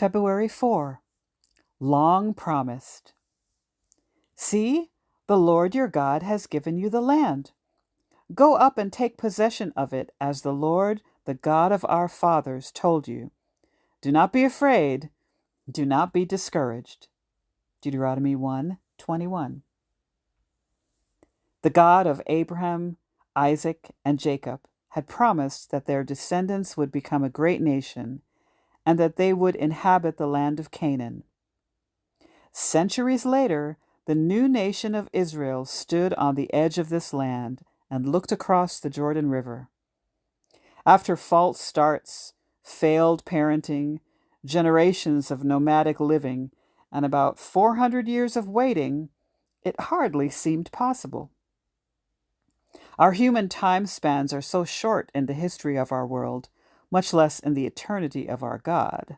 February 4. Long promised. See, the Lord your God has given you the land. Go up and take possession of it as the Lord, the God of our fathers, told you. Do not be afraid. Do not be discouraged. Deuteronomy 1:21. The God of Abraham, Isaac, and Jacob had promised that their descendants would become a great nation and that they would inhabit the land of Canaan. Centuries later, the new nation of Israel stood on the edge of this land and looked across the Jordan River. After false starts, failed parenting, generations of nomadic living, and about 400 years of waiting, it hardly seemed possible. Our human time spans are so short in the history of our world, much less in the eternity of our God.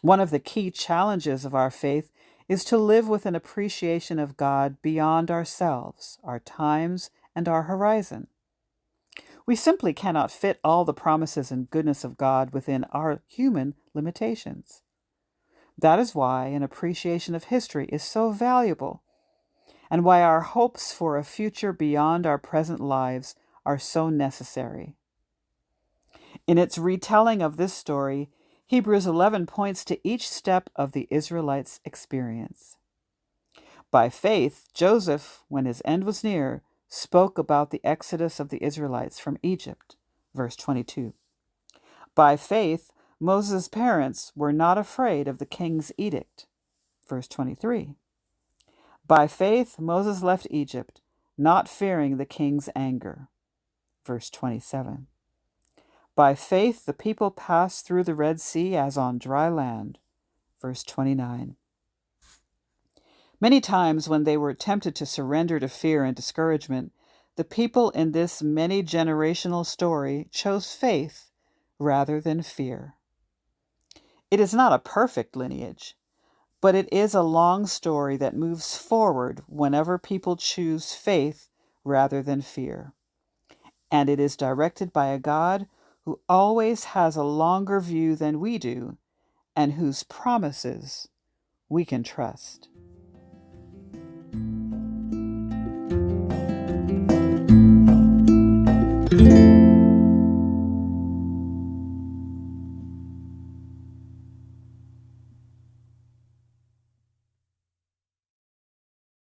One of the key challenges of our faith is to live with an appreciation of God beyond ourselves, our times, and our horizon. We simply cannot fit all the promises and goodness of God within our human limitations. That is why an appreciation of history is so valuable, and why our hopes for a future beyond our present lives are so necessary. In its retelling of this story, Hebrews 11 points to each step of the Israelites' experience. By faith, Joseph, when his end was near, spoke about the exodus of the Israelites from Egypt, verse 22. By faith, Moses' parents were not afraid of the king's edict, verse 23. By faith, Moses left Egypt, not fearing the king's anger, verse 27. By faith, the people passed through the Red Sea as on dry land, verse 29. Many times when they were tempted to surrender to fear and discouragement, the people in this many-generational story chose faith rather than fear. It is not a perfect lineage, but it is a long story that moves forward whenever people choose faith rather than fear. And it is directed by a God who always has a longer view than we do and whose promises we can trust.